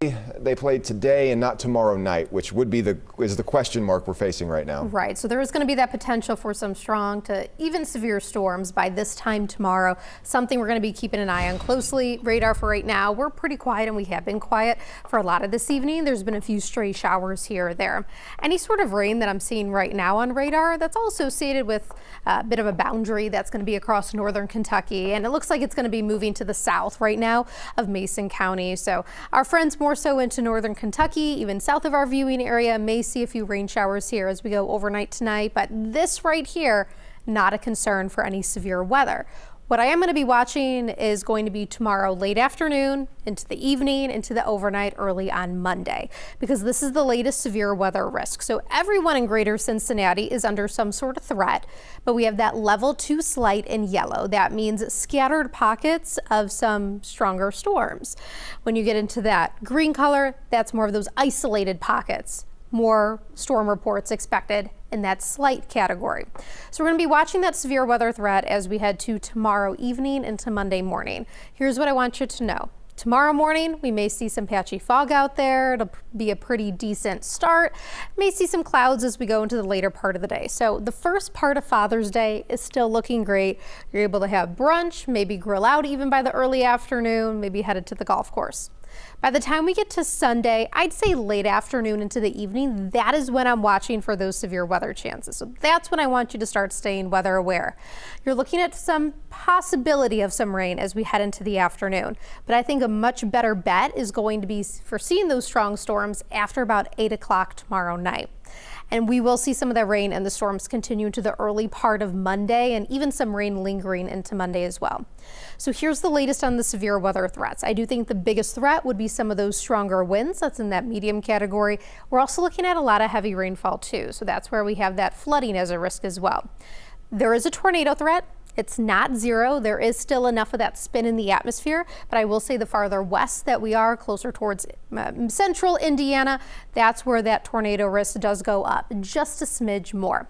They played today and not tomorrow night, which would be the question mark we're facing right now. Right, so there is going to be that potential for some strong to even severe storms by this time tomorrow. Something we're going to be keeping an eye on closely. Radar for right now, we're pretty quiet, and we have been quiet for a lot of this evening. There's been a few stray showers here or there. Any sort of rain that I'm seeing right now on radar, that's all associated with a bit of a boundary that's going to be across northern Kentucky, and it looks like it's going to be moving to the south right now of Mason County. So our friends more so into northern Kentucky, even south of our viewing area, may see a few rain showers here as we go overnight tonight, but this right here, not a concern for any severe weather. What I am going to be watching is going to be tomorrow late afternoon into the evening, into the overnight, early on Monday, because this is the latest severe weather risk. So everyone in Greater Cincinnati is under some sort of threat, but we have that level 2 slight in yellow. That means scattered pockets of some stronger storms. When you get into that green color, that's more of those isolated pockets. More storm reports expected in that slight category. So we're going to be watching that severe weather threat as we head to tomorrow evening into Monday morning. Here's what I want you to know. Tomorrow morning, we may see some patchy fog out there. It'll be a pretty decent start. May see some clouds as we go into the later part of the day. So the first part of Father's Day is still looking great. You're able to have brunch, maybe grill out even by the early afternoon, maybe headed to the golf course. By the time we get to Sunday, I'd say late afternoon into the evening, that is when I'm watching for those severe weather chances. So that's when I want you to start staying weather aware. You're looking at some possibility of some rain as we head into the afternoon, but I think a much better bet is going to be for seeing those strong storms after about 8 o'clock tomorrow night. And we will see some of that rain and the storms continue into the early part of Monday, and even some rain lingering into Monday as well. So here's the latest on the severe weather threats. I do think the biggest threat would be some of those stronger winds. That's in that medium category. We're also looking at a lot of heavy rainfall too. So that's where we have that flooding as a risk as well. There is a tornado threat. It's not zero. There is still enough of that spin in the atmosphere, but I will say the farther west that we are, closer towards central Indiana, that's where that tornado risk does go up just a smidge more.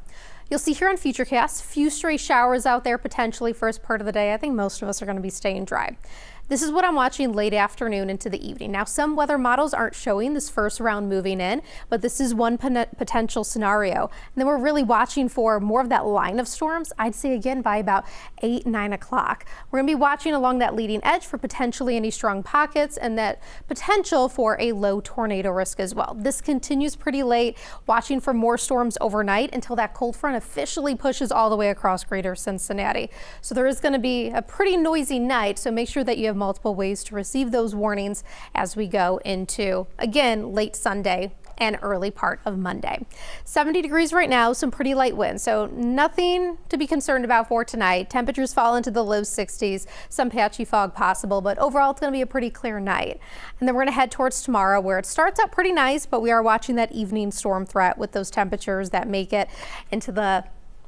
You'll see here on Futurecast, few stray showers out there potentially first part of the day. I think most of us are going to be staying dry. This is what I'm watching late afternoon into the evening. Now, some weather models aren't showing this first round moving in, but this is one potential scenario. And then we're really watching for more of that line of storms, I'd say again by about 8, 9 o'clock. We're going to be watching along that leading edge for potentially any strong pockets and that potential for a low tornado risk as well. This continues pretty late, watching for more storms overnight until that cold front officially pushes all the way across Greater Cincinnati. So there is going to be a pretty noisy night, so make sure that you have multiple ways to receive those warnings as we go into, again, late Sunday and early part of Monday. 70 degrees right now, some pretty light winds, so nothing to be concerned about for tonight. Temperatures fall into the low 60s, some patchy fog possible, but overall it's going to be a pretty clear night. And then we're going to head towards tomorrow where it starts out pretty nice, but we are watching that evening storm threat with those temperatures that make it into the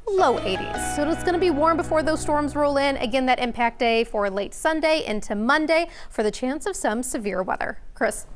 low 80s. So it's going to be warm before those storms roll in. Again, that impact day for late Sunday into Monday for the chance of some severe weather. Chris.